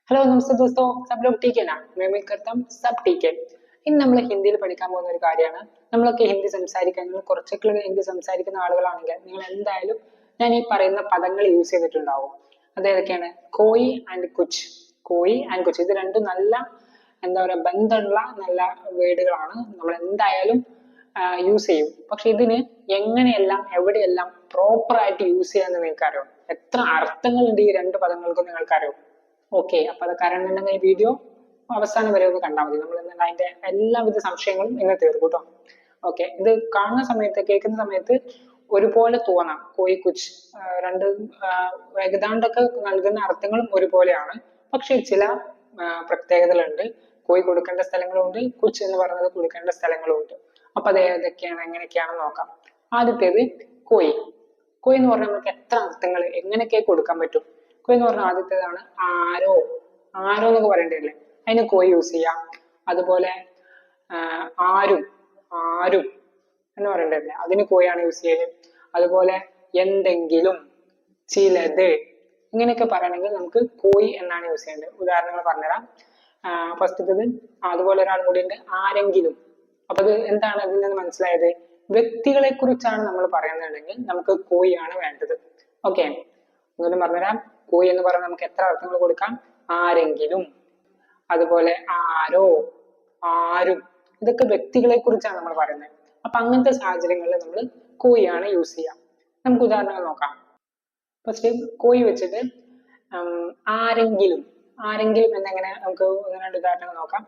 Hello नमस्ते दोस्तों, सब लोग ठीक है ना। मैं उम्मीद करता हूँ सब ठीक है. ഇന്ന് നമ്മൾ ഹിന്ദിയിൽ പഠിക്കാൻ പോകുന്ന ഒരു കാര്യമാണ്. നമ്മളൊക്കെ ഹിന്ദി സംസാരിക്കുന്ന കുറച്ചൊക്കെ ഹിന്ദി സംസാരിക്കുന്ന ആളുകളാണെങ്കിൽ നിങ്ങൾ എന്തായാലും ഞാൻ ഈ പറയുന്ന പദങ്ങൾ യൂസ് ചെയ്തിട്ടുണ്ടാവും. അതേതൊക്കെയാണ്? കോയി ആൻഡ് കുച്ച്. കോയി ആൻഡ് കുച്ച് ഇത് രണ്ടും നല്ല എന്താ പറയുക ബന്ധമുള്ള നല്ല വേർഡുകളാണ്. നമ്മൾ എന്തായാലും യൂസ് ചെയ്യും. പക്ഷെ ഇതിന് എങ്ങനെയെല്ലാം എവിടെയെല്ലാം പ്രോപ്പർ ആയിട്ട് യൂസ് ചെയ്യാന്ന് നിങ്ങൾക്കറിയോ? എത്ര അർത്ഥങ്ങളുണ്ട് ഈ രണ്ട് പദങ്ങൾക്കും നിങ്ങൾക്കറിയോ? ഓക്കെ, അപ്പൊ അത് അറിയണമെന്നുണ്ടെങ്കിൽ ഈ വീഡിയോ അവസാനം വരെ ഒന്ന് കണ്ടാൽ മതി. നമ്മൾ ഇന്ന് അതിന്റെ എല്ലാവിധ സംശയങ്ങളും ഇന്ന് തീർക്കും കേട്ടോ. ഓക്കെ, ഇത് കാണുന്ന സമയത്ത് കേൾക്കുന്ന സമയത്ത് ഒരുപോലെ തോന്നാം. കോയി കുച്ച് രണ്ട് ഏതാണ്ടൊക്കെ നൽകുന്ന അർത്ഥങ്ങളും ഒരുപോലെയാണ്. പക്ഷെ ചില പ്രത്യേകതകളുണ്ട്. കോയി കൊടുക്കേണ്ട സ്ഥലങ്ങളുണ്ട്, കുച്ച് എന്ന് പറയുന്നത് കൊടുക്കേണ്ട സ്ഥലങ്ങളുണ്ട്. അപ്പൊ അത് ഏതൊക്കെയാണ് എങ്ങനെയൊക്കെയാണെന്ന് നോക്കാം. ആദ്യത്തേത് കോയി. കോയി എന്ന് പറഞ്ഞാൽ നമുക്ക് എത്ര അർത്ഥങ്ങൾ എങ്ങനെയൊക്കെ കൊടുക്കാൻ പറ്റും? കോയി എന്ന് പറഞ്ഞാൽ ആദ്യത്തേതാണ് ആരോ. ആരോ എന്നൊക്കെ പറയണ്ടല്ലേ, അതിന് കോയി യൂസ് ചെയ്യാം. അതുപോലെ ആരും ആരും എന്ന് പറയണ്ടല്ലേ, അതിന് കോയാണ് യൂസ് ചെയ്യല്. അതുപോലെ എന്തെങ്കിലും, ചിലത്, ഇങ്ങനെയൊക്കെ പറയണമെങ്കിൽ നമുക്ക് കോയി എന്നാണ് യൂസ് ചെയ്യേണ്ടത്. ഉദാഹരണങ്ങൾ പറഞ്ഞുതരാം. ഫസ്റ്റത്തത് അതുപോലെ ഒരാൾ കൂടി ഉണ്ട്, ആരെങ്കിലും. അപ്പൊ അത് എന്താണ് അതിൽ നിന്ന് മനസ്സിലായത്? വ്യക്തികളെ കുറിച്ചാണ് നമ്മൾ പറയുന്നുണ്ടെങ്കിൽ നമുക്ക് കോയി ആണ് വേണ്ടത്. ഓക്കെ, ഒന്നും പറഞ്ഞുതരാം. കോയി എന്ന് പറഞ്ഞാൽ നമുക്ക് എത്ര അർത്ഥങ്ങൾ കൊടുക്കാം? ആരെങ്കിലും, അതുപോലെ ആരോ, ആരും, ഇതൊക്കെ വ്യക്തികളെ കുറിച്ചാണ് നമ്മൾ പറയുന്നത്. അപ്പൊ അങ്ങനത്തെ സാഹചര്യങ്ങളിൽ നമ്മൾ കോയി ആണ് യൂസ് ചെയ്യാം. നമുക്ക് ഉദാഹരണങ്ങൾ നോക്കാം. ഫസ്റ്റ് കോയി വെച്ചിട്ട് ആരെങ്കിലും. ആരെങ്കിലും എന്നെങ്ങനെ നമുക്ക് ഒന്ന് രണ്ട് ഉദാഹരണങ്ങൾ നോക്കാം.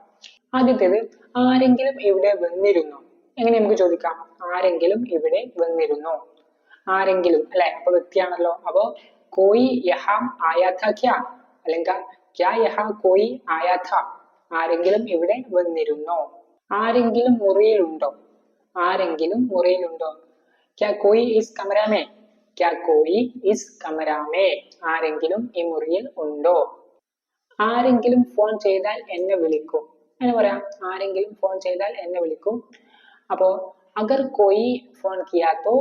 ആദ്യത്തേത് ആരെങ്കിലും ഇവിടെ വന്നിരുന്നോ. എങ്ങനെ നമുക്ക് ചോദിക്കാം? ആരെങ്കിലും ഇവിടെ വന്നിരുന്നോ. ആരെങ്കിലും അല്ലെ, അപ്പൊ വ്യക്തിയാണല്ലോ. അപ്പൊ കോയി യഹാം ആയാ ഥാ ക്യാ, അല്ലെങ്കിൽ ക്യാ യഹാ കോയി ആയാ ഥാ. ആരെങ്കിലും ഇവിടെ വന്നിരുന്നോ. ആരെങ്കിലും മുറിയിലുണ്ടോ. ആരെങ്കിലും മുറിയിലുണ്ടോ. ക്യാ കോയി ഇസ് കമര മേ. ക്യാ കോയി ഇസ് കമര മേ. ആരെങ്കിലും ഈ മുറിയിൽ ഉണ്ടോ. ആരെങ്കിലും ഫോൺ ചെയ്താൽ എന്നെ വിളിക്കൂ. അങ്ങനെ പറയാം, ആരെങ്കിലും ഫോൺ ചെയ്താൽ എന്നെ വിളിക്കൂ. അപ്പോ അഗർ കോയി ഫോൺ കിയാ തോ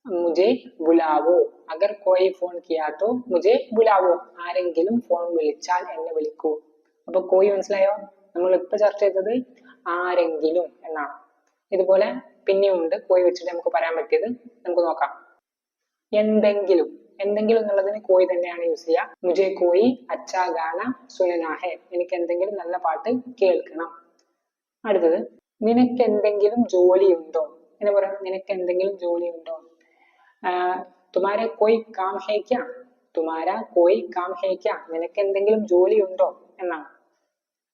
മുझे बुलावो. अगर कोई फोन किया तो मुझे बुलावो. ആരെങ്കിലും ഫോൺ വിളിച്ചാൽ എന്നെ വിളിക്കൂ. അപ്പൊ കോയി മനസ്സിലായോ? നമ്മൾ ഇപ്പൊ ചർച്ച ചെയ്തത് ആരെങ്കിലും എന്നാണ്. ഇതുപോലെ പിന്നെയുണ്ട് കോയി വെച്ചിട്ട് നമുക്ക് പറയാൻ പറ്റിയത്. നമുക്ക് നോക്കാം. എന്തെങ്കിലും. എന്തെങ്കിലും എന്നുള്ളതിന് കോയി തന്നെയാണ് യൂസ് ചെയ്യുക. മുझे कोई अच्छा गाना सुनना है. എനിക്ക് എന്തെങ്കിലും നല്ല പാട്ട് കേൾക്കണം. അടുത്തത് നിനക്ക് എന്തെങ്കിലും ജോലിയുണ്ടോ എന്ന് പറയാം. നിനക്ക് എന്തെങ്കിലും ജോലിയുണ്ടോ. തുമാരാ കോയി കാം ഹേ ക്യാ. തുമാരാ കോയി കാം ഹേ ക്യാ. നിനക്ക് എന്തെങ്കിലും ജോലി ഉണ്ടോ എന്നാണ്.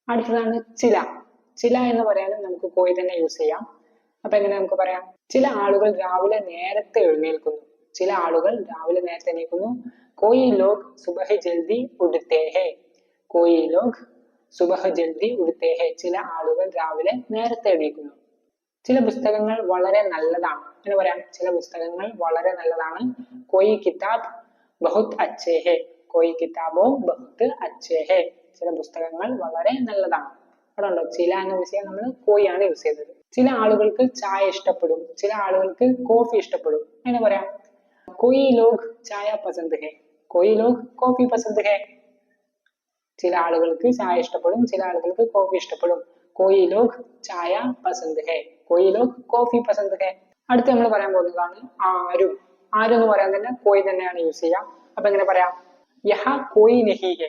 അടുത്തതാണ് ചില. ചില എന്ന് പറയാനും നമുക്ക് കോയി തന്നെ യൂസ് ചെയ്യാം. അപ്പൊ എങ്ങനെ നമുക്ക് പറയാം? ചില ആളുകൾ രാവിലെ നേരത്തെ എഴുന്നേൽക്കുന്നു. ചില ആളുകൾ രാവിലെ നേരത്തെ എണീക്കുന്നു. കോയി ലോഗ് സുബഹ് ജൽദി ഉഠ്തേ ഹേ. കോയി ലോഗ് സുബഹ് ജൽദി ഉഠ്തേ ഹേ. ചില ആളുകൾ രാവിലെ നേരത്തെ എണീക്കുന്നു. ചില പുസ്തകങ്ങൾ വളരെ നല്ലതാണ് എന്ന് പറയാം. ചില പുസ്തകങ്ങൾ വളരെ നല്ലതാണ്. കോയി കിതാബ് ബഹുത് അച്ഛേ ഹേ. കോയി കിതാബോ ബഹുത് അച്ഛേ ഹേ. ചില പുസ്തകങ്ങൾ വളരെ നല്ലതാണ്. അവിടെ ഉണ്ടോ ചില എന്ന വിഷയം നമ്മൾ കോയി ആണ് യൂസ് ചെയ്തത്. ചില ആളുകൾക്ക് ചായ ഇഷ്ടപ്പെടും, ചില ആളുകൾക്ക് കോഫി ഇഷ്ടപ്പെടും. അങ്ങനെ പറയാം, കോയി ലോഗ് ചായ പസന്ത് ഹേ, കോയി ലോഗ് കോഫി പസന്ത് ഹേ. ചില ആളുകൾക്ക് ചായ ഇഷ്ടപ്പെടും, ചില ആളുകൾക്ക് കോഫി ഇഷ്ടപ്പെടും. കോയി ലോഗ് ചായ പസന്ത് ഹേ, കോയി ലോഗ് കോഫി പസന്ത് ഹേ. അടുത്ത് നമ്മൾ പറയാൻ പോകുന്നതാണ് ആരും. ആരും എന്ന് പറയാൻ തന്നെ കോയി തന്നെയാണ് യൂസ് ചെയ്യുക. അപ്പൊ എങ്ങനെ പറയാം? യഹാ കോയി നഹി ഹേ.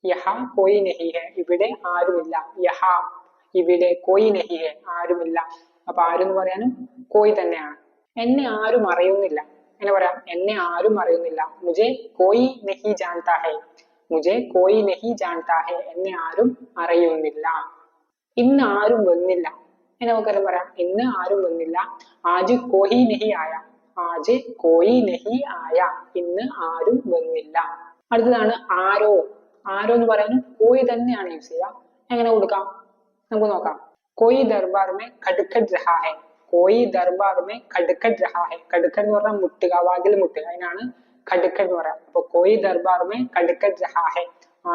യഹാ കോയി നഹി ഹേ. ഇവിടെ ആരുമില്ല. യഹാ ഇവിടെ കോയി നഹി ഹേ. ആരുമില്ല. അപ്പൊ ആരും എന്ന് പറയാനും കോയി തന്നെയാണ്. എന്നെ ആരും അറിയുന്നില്ല. എങ്ങനെ പറയാം? എന്നെ ആരും അറിയുന്നില്ല. മുझे कोई नहीं जानता है. മുझे कोई नहीं जानता है. എന്നെ ആരും അറിയുന്നില്ല. ഇന്ന് ആരും വന്നില്ല. എന്നെ നമുക്കെല്ലാം പറയാം, ഇന്ന് ആരും വന്നില്ല. ആജ് കോയി നഹി ആയ. ആജ് കോയി നഹി ആയ. ഇന്ന് ആരും വന്നില്ല. അടുത്തതാണ് ആരോ. ആരോ എന്ന് പറയാനും കോയി തന്നെയാണ് യൂസ് ചെയ്യുക. എങ്ങനെ കൊടുക്കാം നമുക്ക് നോക്കാം. കോയി ദർബാർ മേ ഖട്ഖട് രഹാ ഹെ. കോയി ദർബാർ മേ ഖട്ഖട് രഹാ ഹെ. ഖട്ഖട് എന്ന് പറഞ്ഞാൽ മുട്ടുക, വാതിൽ മുട്ടുക, അതിനാണ് ഖട്ഖട് എന്ന് പറയാം. അപ്പൊ കോയി ദർബാർ മേ ഖട്ഖട് രഹാ ഹെ.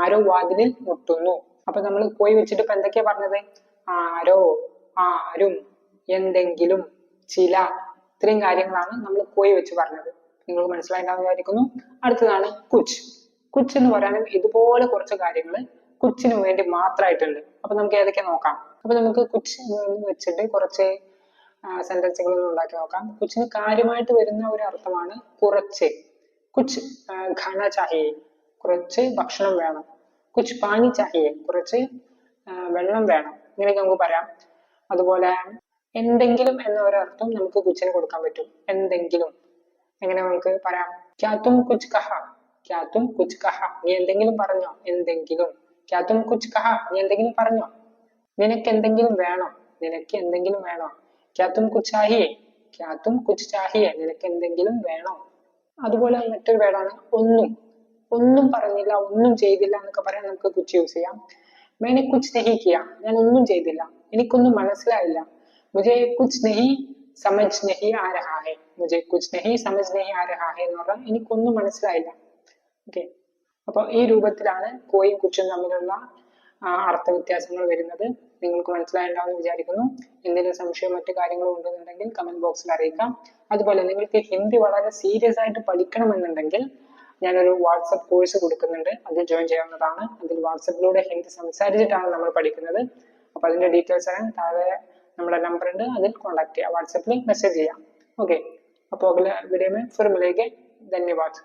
ആരോ വാതിലിൽ മുട്ടുന്നു. അപ്പൊ നമ്മൾ കോയി വെച്ചിട്ട് ഇപ്പൊ എന്തൊക്കെയാ പറഞ്ഞത്? ആരോ, ആരും, എന്തെങ്കിലും, ചില, ഇത്രയും കാര്യങ്ങളാണ് നമ്മൾ കോയി വെച്ച് പറഞ്ഞത്. നിങ്ങൾ മനസ്സിലായിട്ടുണ്ടാവും വിചാരിക്കുന്നു. അടുത്തതാണ് കുച്ച്. കുച്ച് എന്ന് പറയാനും ഇതുപോലെ കുറച്ച് കാര്യങ്ങൾ കുച്ചിന് വേണ്ടി മാത്രമായിട്ടുണ്ട്. അപ്പൊ നമുക്ക് ഏതൊക്കെ നോക്കാം. അപ്പൊ നമുക്ക് കുച്ച് വെച്ചിട്ട് കുറച്ച് സെന്റൻസുകൾ ഉണ്ടാക്കി നോക്കാം. കുച്ചിന് കാര്യമായിട്ട് വരുന്ന ഒരു അർത്ഥമാണ് കുറച്ച്. കുച്ച് ഖാന ചാഹിയെ, കുറച്ച് ഭക്ഷണം വേണം. കുച്ച് പാനി ചാഹിയെ, കുറച്ച് വെള്ളം വേണം. ഇങ്ങനെയൊക്കെ നമുക്ക് പറയാം. അതുപോലെ എന്തെങ്കിലും എന്ന ഒരർത്ഥം നമുക്ക് കുച്ചിന് കൊടുക്കാൻ പറ്റും. എന്തെങ്കിലും എങ്ങനെ നമുക്ക് പറയാം. ക്യാ തും കുച്ച് കഹ, ക്യാ തും കുച്ച് കഹ, നീ എന്തെങ്കിലും പറഞ്ഞോ. എന്തെങ്കിലും. ക്യാ തും കുച്ച് കഹ, നീ എന്തെങ്കിലും പറഞ്ഞോ. നിനക്ക് എന്തെങ്കിലും വേണോ, നിനക്ക് എന്തെങ്കിലും വേണോ. ക്യാ തും കുച്ച് ചാഹിയെ, ക്യാ തും കുച്ച് ചാഹിയെ, നിനക്ക് എന്തെങ്കിലും വേണോ. അതുപോലെ മറ്റൊരു വേർഡാണ് ഒന്നും. ഒന്നും പറഞ്ഞില്ല, ഒന്നും ചെയ്തില്ല എന്നൊക്കെ പറയാൻ നമുക്ക് കുച്ച് യൂസ് ചെയ്യാം. मैंने कुछ नहीं किया, ഞാൻ ഒന്നും ചെയ്തില്ല, എനിക്കൊന്നും മനസ്സിലായില്ല. मुझे कुछ नहीं समझ नहीं आ रहा है, मुझे कुछ नहीं समझ नहीं आ रहा है എന്ന് പറഞ്ഞാൽ എനിക്കൊന്നും മനസ്സിലായില്ല. ഓക്കെ, അപ്പൊ ഈ രൂപത്തിലാണ് കോയും കുച്ചും തമ്മിലുള്ള അർത്ഥവ്യത്യാസങ്ങൾ വരുന്നത്. നിങ്ങൾക്ക് മനസ്സിലായിട്ടുണ്ടാവുമെന്ന് വിചാരിക്കുന്നു. എന്തെങ്കിലും സംശയം മറ്റു കാര്യങ്ങളും ഉണ്ടെന്നുണ്ടെങ്കിൽ കമന്റ് ബോക്സിൽ അറിയിക്കാം. അതുപോലെ നിങ്ങൾക്ക് ഹിന്ദി വളരെ സീരിയസ് ആയിട്ട് പഠിക്കണമെന്നുണ്ടെങ്കിൽ ഞാനൊരു വാട്സപ്പ് കോഴ്സ് കൊടുക്കുന്നുണ്ട്, അത് ജോയിൻ ചെയ്യാവുന്നതാണ്. അതിൽ വാട്സപ്പിലൂടെ ഹിന്ദി സംസാരിച്ചിട്ടാണ് നമ്മൾ പഠിക്കുന്നത്. അപ്പൊ അതിന്റെ ഡീറ്റെയിൽസ് ആണ് താഴെ നമ്മുടെ നമ്പർ ഉണ്ട്, അതിൽ കോൺടാക്ട് ചെയ്യാം, വാട്സപ്പിൽ മെസ്സേജ് ചെയ്യാം. ओके, അപ്പോൾ अगले वीडियो में फिर मिलेंगे. धन्यवाद.